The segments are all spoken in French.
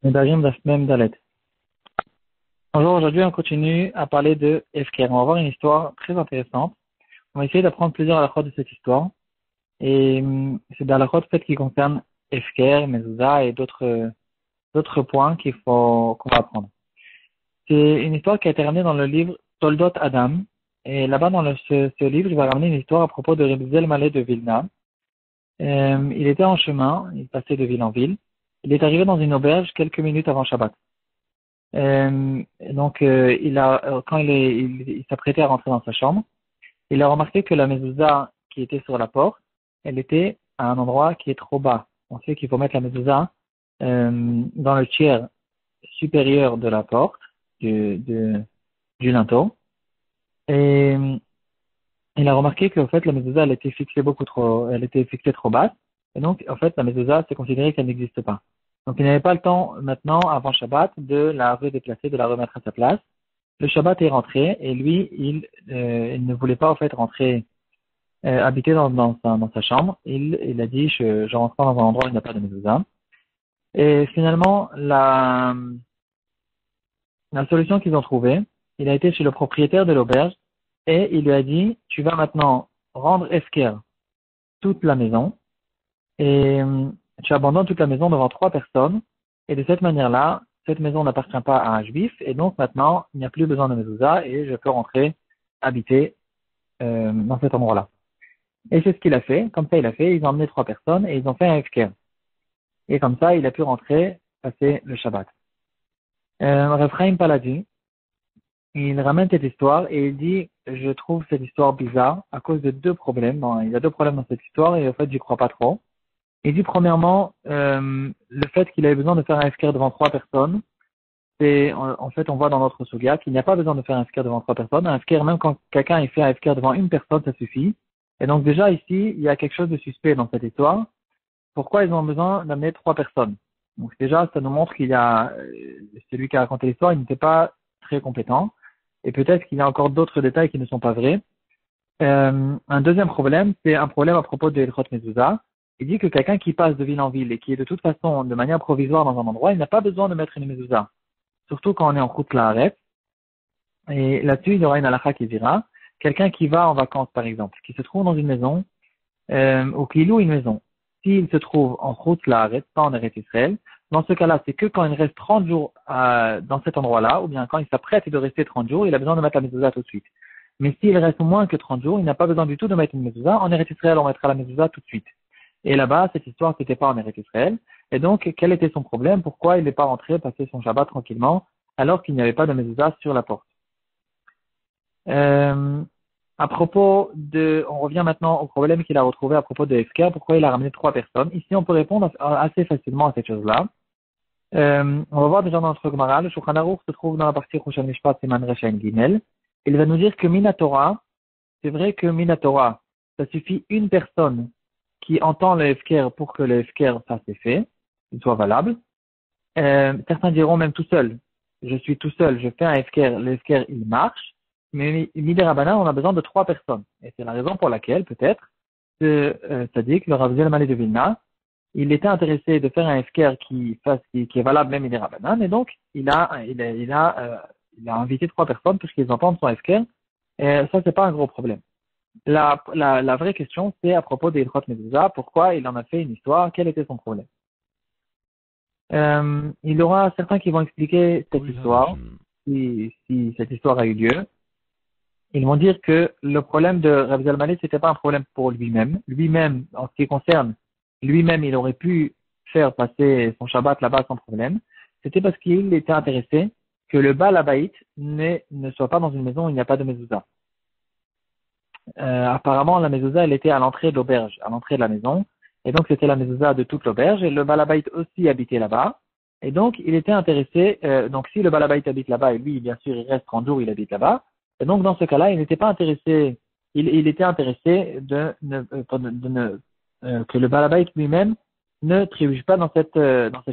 Nedarim Daf Mem Dalet. Bonjour, aujourd'hui on continue à parler de Hefker. On va voir une histoire très intéressante. On va essayer d'apprendre plusieurs halakhot de cette histoire. Et c'est des halakhot peut-être qui concernent Hefker, Mezouza et d'autres points qu'on va apprendre. C'est une histoire qui a été ramenée dans le livre Toldot Adam. Et là-bas dans ce livre, il va ramener une histoire à propos de Reb Zelmaleh de Vilna. Il était en chemin, il passait de ville en ville. Il est arrivé dans une auberge quelques minutes avant Shabbat. Quand il s'apprêtait à rentrer dans sa chambre, il a remarqué que la mezouza qui était sur la porte, elle était à un endroit qui est trop bas. On sait qu'il faut mettre la mezouza dans le tiers supérieur de la porte, du linteau. Et il a remarqué qu'en fait la mezouza elle était fixée trop basse. Et donc en fait la mezouza c'est considéré qu'elle n'existe pas. Donc il n'avait pas le temps maintenant, avant Shabbat, de la redéplacer, de la remettre à sa place. Le Shabbat est rentré et lui, il ne voulait pas en fait rentrer, habiter dans sa chambre. Il a dit, je rentre pas dans un endroit où il n'y a pas de mezouza. Et finalement, la solution qu'ils ont trouvée, il a été chez le propriétaire de l'auberge et il lui a dit, tu vas maintenant rendre Hefker toute la maison et tu abandonnes toute la maison devant 3 personnes, et de cette manière-là, cette maison n'appartient pas à un juif, et donc maintenant, il n'y a plus besoin de mezouza, et je peux rentrer, habiter dans cet endroit-là. Et c'est ce qu'il a fait, comme ça il a fait, ils ont emmené 3 personnes, et ils ont fait un hefker. Et comme ça, il a pu rentrer, passer le Shabbat. Rav Chaim Paladi, il ramène cette histoire, et il dit, je trouve cette histoire bizarre, à cause de 2 problèmes. Bon, il y a 2 problèmes dans cette histoire, et en fait, j'y crois pas trop. Il dit premièrement, le fait qu'il avait besoin de faire un hefker devant 3 personnes, c'est en fait on voit dans notre suga qu'il n'y a pas besoin de faire un hefker devant 3 personnes. Un hefker, même quand quelqu'un il fait un hefker devant une personne, ça suffit. Et donc déjà ici, il y a quelque chose de suspect dans cette histoire. Pourquoi ils ont besoin d'amener 3 personnes? Donc déjà, ça nous montre qu'il y a celui qui a raconté l'histoire, il n'était pas très compétent. Et peut-être qu'il y a encore d'autres détails qui ne sont pas vrais. Un deuxième problème, c'est un problème à propos de Elchot Mezouza. Il dit que quelqu'un qui passe de ville en ville et qui est de toute façon de manière provisoire dans un endroit, il n'a pas besoin de mettre une mezouza. Surtout quand on est en route Laaretz. Et là-dessus, il y aura une halakha qui dira, quelqu'un qui va en vacances par exemple, qui se trouve dans une maison, ou qui loue une maison, s'il se trouve en route Laaretz, pas en Eretz Israël, dans ce cas-là, c'est que quand il reste 30 jours dans cet endroit-là, ou bien quand il s'apprête de rester 30 jours, il a besoin de mettre la mezouza tout de suite. Mais s'il reste moins que 30 jours, il n'a pas besoin du tout de mettre une mezouza. En Eretz Israël, on mettra la mezouza tout de suite. Et là-bas, cette histoire n'était pas en Eretz Israël. Et donc, quel était son problème? Pourquoi il n'est pas rentré passer son Shabbat tranquillement alors qu'il n'y avait pas de mezouza sur la porte? À propos on revient maintenant au problème qu'il a retrouvé à propos de Hefker. Pourquoi il a ramené 3 personnes? Ici, on peut répondre assez facilement à cette chose-là. On va voir déjà dans notre Gemara. Le Shulchan Aruch se trouve dans la partie Choshen Mishpat Siman Resh Ayin Gimel. Il va nous dire que Minatora, c'est vrai que Minatora, ça suffit une personne qui entend le Hefker pour que le Hefker fasse effet, qu'il soit valable. Certains diront même tout seul. Je suis tout seul, je fais un Hefker, le Hefker il marche, mais Midei Rabbanan, on a besoin de 3 personnes. Et c'est la raison pour laquelle, peut-être, c'est-à-dire que le Rav Zelmaleh de Vilna, il était intéressé de faire un Hefker qui est valable même Midei Rabbanan, et donc il a invité 3 personnes pour qu'ils entendent son Hefker, et ça c'est pas un gros problème. La vraie question, c'est à propos des Ilchot Mezouza, pourquoi il en a fait une histoire, quel était son problème. Il y aura certains qui vont expliquer cette histoire, si cette histoire a eu lieu. Ils vont dire que le problème de Rav Zelmaleh, c'était pas un problème pour lui-même. Lui-même, en ce qui concerne, lui-même, il aurait pu faire passer son Shabbat là-bas sans problème. C'était parce qu'il était intéressé que le Baal Habayit ne soit pas dans une maison où il n'y a pas de mezouza. Apparemment, la mezouza, elle était à l'entrée de l'auberge, à l'entrée de la maison. Et donc, c'était la mezouza de toute l'auberge. Et le Baal Habayit aussi habitait là-bas. Et donc, il était intéressé, donc si le Baal Habayit habite là-bas, et lui, bien sûr, il reste 30 jours, il habite là-bas. Et donc, dans ce cas-là, il n'était pas intéressé, il était intéressé que le Baal Habayit lui-même ne trébuche pas dans cette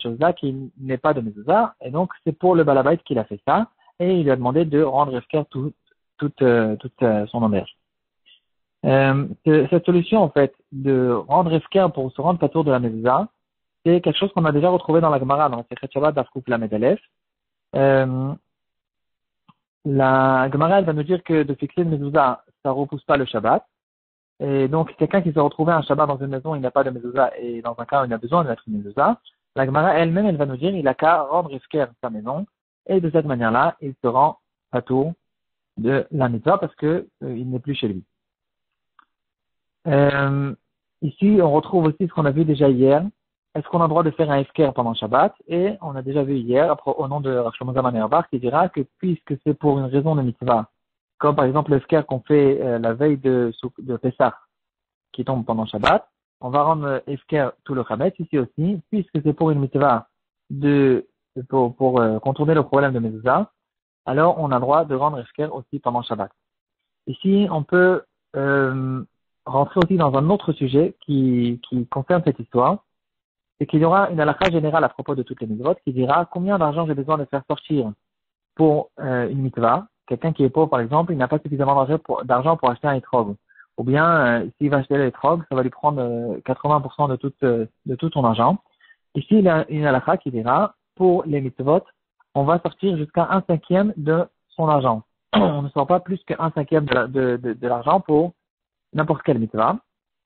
chose-là, qu'il n'ait pas de mezouza. Et donc, c'est pour le Baal Habayit qu'il a fait ça. Et il lui a demandé de rendre Hefker toute son auberge. Cette solution, en fait, de rendre Hefker pour se rendre patour de la mezouza, c'est quelque chose qu'on a déjà retrouvé dans la Gemara, dans la Sechet Shabbat d'Afkouf Lamed Aleph. La Gemara, elle va nous dire que de fixer une mezouza, ça repousse pas le Shabbat. Et donc, quelqu'un qui s'est retrouvé un Shabbat dans une maison, il n'a pas de mezouza, et dans un cas où il a besoin de mettre une mezouza, la Gemara elle-même, elle va nous dire, il a qu'à rendre Efker sa maison, et de cette manière-là, il se rend patour de la mitzvah parce que il n'est plus chez lui. Ici, on retrouve aussi ce qu'on a vu déjà hier. Est-ce qu'on a le droit de faire un Efker pendant Shabbat? Et on a déjà vu hier, au nom de Rav Shlomo Zalman Auerbach, qui dira que puisque c'est pour une raison de mitzvah, comme par exemple le Efker qu'on fait la veille de Pessah, qui tombe pendant Shabbat, on va rendre Efker tout le Chametz ici aussi, puisque c'est pour une mitzvah pour contourner le problème de mezouza, alors on a le droit de rendre Efker aussi pendant Shabbat. Ici, on peut rentrer aussi dans un autre sujet qui concerne cette histoire, c'est qu'il y aura une halakha générale à propos de toutes les mitzvot qui dira combien d'argent j'ai besoin de faire sortir pour une mitzvah. Quelqu'un qui est pauvre, par exemple, il n'a pas suffisamment d'argent pour acheter un etrog. Ou bien, s'il va acheter l'étrog, ça va lui prendre 80% de tout son argent. Ici, il y a une halakha qui dira, pour les mitzvot, on va sortir jusqu'à 1/5 de son argent. On ne sort pas plus qu'1/5 de l'argent pour n'importe quelle mitzvah,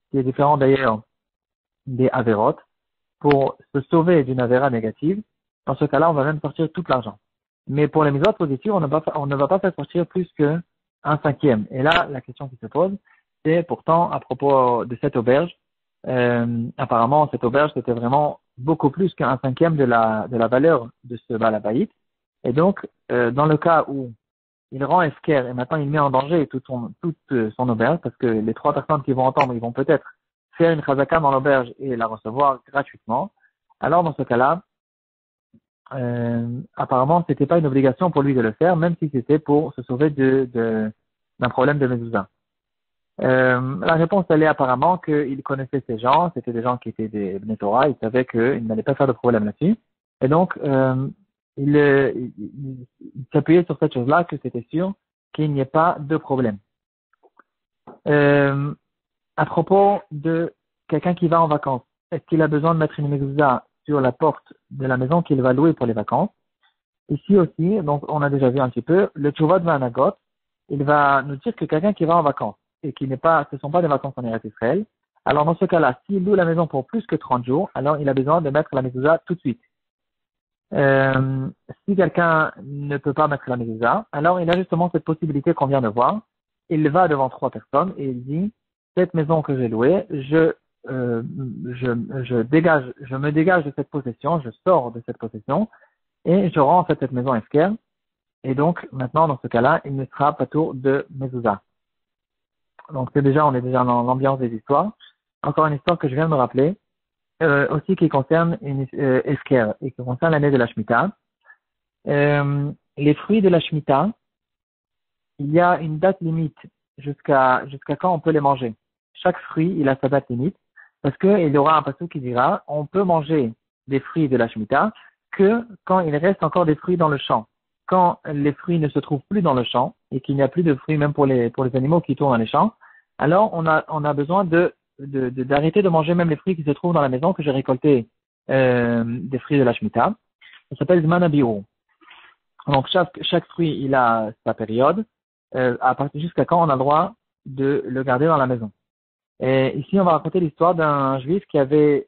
qui est différent d'ailleurs des avérotes. Pour se sauver d'une avéra négative, dans ce cas-là, on va même sortir tout l'argent. Mais pour les mitzvot positives, on ne va pas faire sortir plus que 1/5. Et là, la question qui se pose, c'est pourtant à propos de cette auberge. Apparemment, cette auberge, c'était vraiment beaucoup plus qu'1/5 de la valeur de ce balabaït. Et donc, dans le cas où il rend Efker et maintenant il met en danger toute son auberge, parce que les 3 personnes qui vont entendre, ils vont peut-être faire une chazaka dans l'auberge et la recevoir gratuitement. Alors, dans ce cas-là, apparemment, c'était pas une obligation pour lui de le faire, même si c'était pour se sauver d'un problème de mezouza. La réponse, elle est apparemment qu'il connaissait ces gens, c'était des gens qui étaient des Bnei Torah, il savait qu'il n'allait pas faire de problème là-dessus. Et donc, il s'appuyait sur cette chose-là, que c'était sûr qu'il n'y ait pas de problème. À propos de quelqu'un qui va en vacances, est-ce qu'il a besoin de mettre une mezouza sur la porte de la maison qu'il va louer pour les vacances? Ici aussi, donc on a déjà vu un petit peu, le Tshuvot Vanagot, il va nous dire que quelqu'un qui va en vacances et qui ce sont pas des vacances en Eretz Israël, alors dans ce cas-là, s'il loue la maison pour plus que 30 jours, alors il a besoin de mettre la mezouza tout de suite. Si quelqu'un ne peut pas mettre la mezouza, alors il a justement cette possibilité qu'on vient de voir. Il va devant 3 personnes et il dit, cette maison que j'ai louée, je me dégage de cette possession, je sors de cette possession et je rends en fait cette maison Efker. Et donc, maintenant, dans ce cas-là, il ne sera pas tour de mezouza. Donc, on est déjà dans l'ambiance des histoires. Encore une histoire que je viens de me rappeler, aussi qui concerne Efker et qui concerne l'année de la Shemitah. Les fruits de la Shemitah, il y a une date limite jusqu'à quand on peut les manger. Chaque fruit, il a sa date limite, parce qu'il y aura un passage qui dira, on peut manger des fruits de la Shemitah que quand il reste encore des fruits dans le champ. Quand les fruits ne se trouvent plus dans le champ, et qu'il n'y a plus de fruits même pour les animaux qui tournent dans les champs, alors on a besoin d'arrêter de manger même les fruits qui se trouvent dans la maison que j'ai récoltés des fruits de la Shemitah. Ça s'appelle Zman Habiur. Donc chaque fruit, il a sa période, à partir jusqu'à quand on a le droit de le garder dans la maison. Et ici, on va raconter l'histoire d'un juif qui avait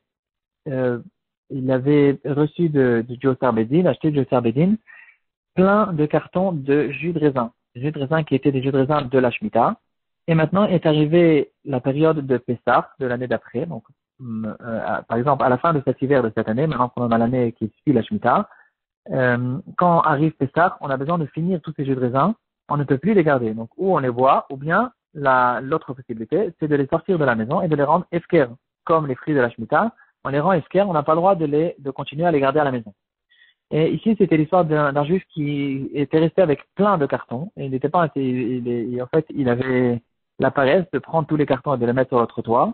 reçu du Josar Bedin, acheté du Josar Bedin, plein de cartons de jus de raisin. Des jus de raisin qui étaient des jus de raisin de la Shemitah. Et maintenant est arrivée la période de Pessah de l'année d'après. Donc, par exemple, à la fin de cet hiver de cette année, maintenant qu'on a l'année qui suit la Shemitah, quand arrive Pessah, on a besoin de finir tous ces jus de raisin. On ne peut plus les garder. Donc, ou on les boit, ou bien l'autre possibilité, c'est de les sortir de la maison et de les rendre efker, comme les fruits de la Shemitah. On les rend efker, on n'a pas le droit de continuer à les garder à la maison. Et ici, c'était l'histoire d'un juif qui était resté avec plein de cartons. Et il n'était pas, en fait, il avait la paresse de prendre tous les cartons et de les mettre sur le trottoir.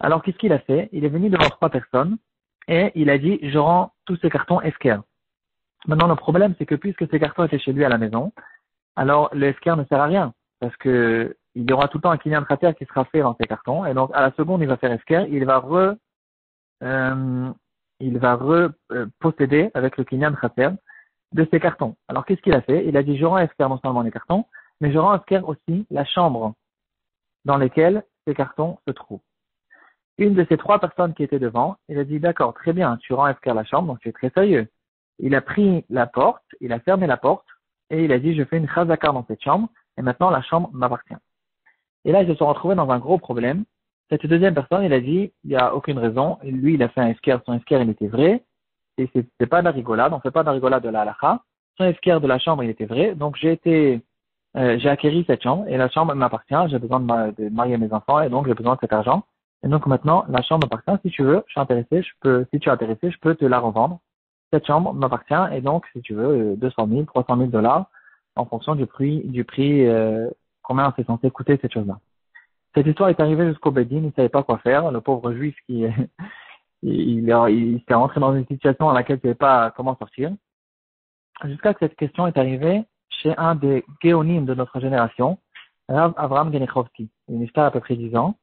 Alors, qu'est-ce qu'il a fait? Il est venu devant 3 personnes et il a dit, je rends tous ces cartons efker. Maintenant, le problème, c'est que puisque ces cartons étaient chez lui à la maison, alors le efker ne sert à rien. Parce que il y aura tout le temps un kinyan cratère qui sera fait dans ces cartons. Et donc, à la seconde, il va faire efker, il va il va posséder avec le kinyan khater de ces cartons. Alors qu'est-ce qu'il a fait? Il a dit je rends Esker non seulement les cartons, mais je rends Esker aussi la chambre dans laquelle ces cartons se trouvent. Une de ces trois personnes qui étaient devant, il a dit d'accord, très bien, tu rends Esker la chambre, donc tu es très sérieux. Il a pris la porte, il a fermé la porte, et il a dit je fais une chazaka dans cette chambre, et maintenant la chambre m'appartient. Et là, ils se sont retrouvés dans un gros problème. Cette deuxième personne, il a dit, il n'y a aucune raison. Lui, il a fait un esker, son esker, il était vrai. Et c'est pas de la rigolade, on fait pas de la rigolade de la halakha. Son esker de la chambre, il était vrai. Donc, j'ai acquéri cette chambre et la chambre m'appartient. J'ai besoin de marier mes enfants et donc j'ai besoin de cet argent. Et donc maintenant, la chambre m'appartient. Si tu veux, je suis intéressé, si tu es intéressé, je peux te la revendre. Cette chambre m'appartient et donc, si tu veux, 200 000, 300 000 dollars en fonction du prix, combien c'est censé coûter cette chose-là. Cette histoire est arrivée jusqu'au Bedin, il ne savait pas quoi faire. Le pauvre juif il s'est rentré dans une situation dans laquelle il ne savait pas comment sortir. Jusqu'à ce que cette question est arrivée chez un des géonymes de notre génération, Rav Avraham Genichovski, une histoire à peu près 10 ans.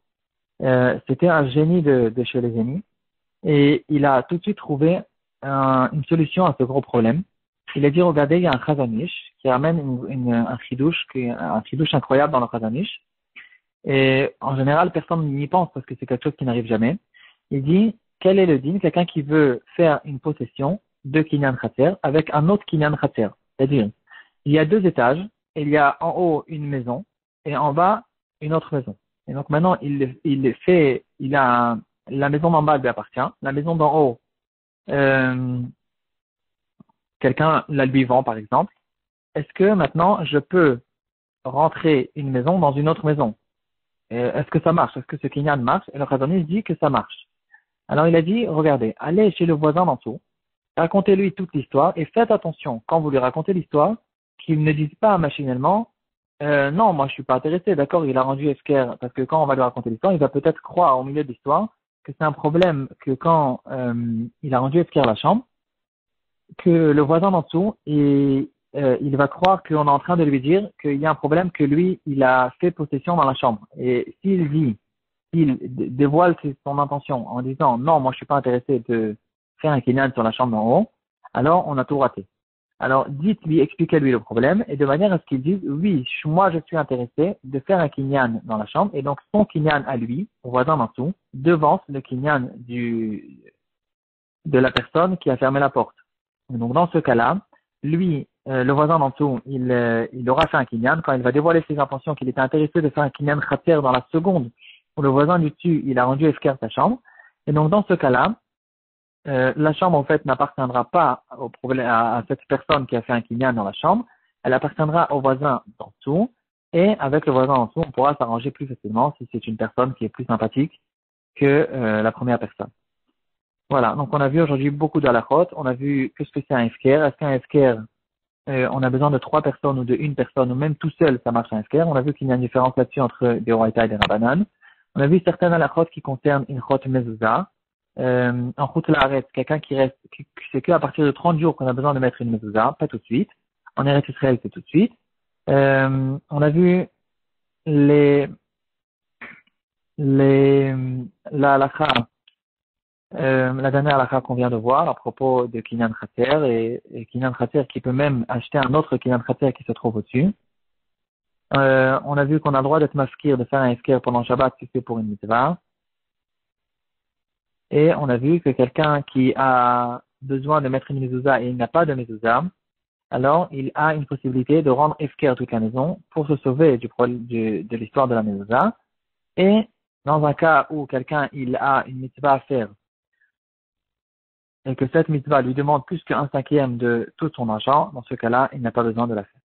C'était un génie de chez les génies et il a tout de suite trouvé une solution à ce gros problème. Il a dit, regardez, il y a un chazanish qui amène un chidouche incroyable dans le chazanish. Et en général, personne n'y pense parce que c'est quelque chose qui n'arrive jamais. Il dit, quel est le din? Quelqu'un qui veut faire une possession de kinyan khater avec un autre kinyan khater. C'est-à-dire, il y a 2 étages, et il y a en haut une maison et en bas une autre maison. Et donc maintenant, la maison d'en bas lui appartient, la maison d'en haut, quelqu'un la lui vend par exemple. Est-ce que maintenant je peux rentrer une maison dans une autre maison? Est-ce que ça marche? Est-ce que ce kinyan marche? Et le Khazanish dit que ça marche. Alors il a dit, regardez, allez chez le voisin d'en dessous, racontez-lui toute l'histoire et faites attention quand vous lui racontez l'histoire qu'il ne dise pas machinalement non, moi je suis pas intéressé, d'accord, il a rendu Esker, parce que quand on va lui raconter l'histoire, il va peut-être croire au milieu de l'histoire que c'est un problème que quand il a rendu Esker la chambre, que le voisin d'en dessous, il va croire qu'on est en train de lui dire qu'il y a un problème que lui, il a fait possession dans la chambre. Et s'il dévoile son intention en disant non, moi je suis pas intéressé de faire un kinyan sur la chambre d'en haut, alors on a tout raté. Alors dites-lui, expliquez-lui le problème et de manière à ce qu'il dise oui, moi je suis intéressé de faire un kinyan dans la chambre et donc son kinyan à lui, au voisin d'en dessous, devance le kinyan de la personne qui a fermé la porte. Et donc dans ce cas-là, lui, le voisin d'en dessous, il aura fait un kinyan. Quand il va dévoiler ses intentions qu'il était intéressé de faire un kinyan khater dans la seconde où le voisin du dessus, il a rendu efker sa chambre. Et donc dans ce cas-là, la chambre en fait n'appartiendra pas à cette personne qui a fait un kinyan dans la chambre. Elle appartiendra au voisin d'en dessous. Et avec le voisin d'en dessous, on pourra s'arranger plus facilement si c'est une personne qui est plus sympathique que la première personne. Voilà, donc on a vu aujourd'hui beaucoup de halachot. On a vu qu'est-ce que c'est un efker. Est-ce qu'un efker, on a besoin de 3 personnes ou de 1 personne ou même tout seul, ça marche un efker. On a vu qu'il y a une différence là-dessus entre des oraita et des rabanan. On a vu certaines halachot qui concernent une chot mezuzah. En chut la'aretz, quelqu'un c'est qu'à partir de 30 jours qu'on a besoin de mettre une mezuzah, pas tout de suite. En Eretz Israël, c'est tout de suite. On a vu la halakha, la dernière halakha qu'on vient de voir à propos de kinyan khater et kinyan khater qui peut même acheter un autre kinyan khater qui se trouve au-dessus. On a vu qu'on a le droit d'être maskir, de faire un efker pendant Shabbat si c'est pour une mitzvah. Et on a vu que quelqu'un qui a besoin de mettre une mezuzah et il n'a pas de mezuzah, alors il a une possibilité de rendre efker toute la maison pour se sauver de l'histoire de la mezuzah. Et dans un cas où quelqu'un il a une mitzvah à faire et que cette mitzvah lui demande plus qu'1/5 de tout son argent, dans ce cas-là, il n'a pas besoin de la faire.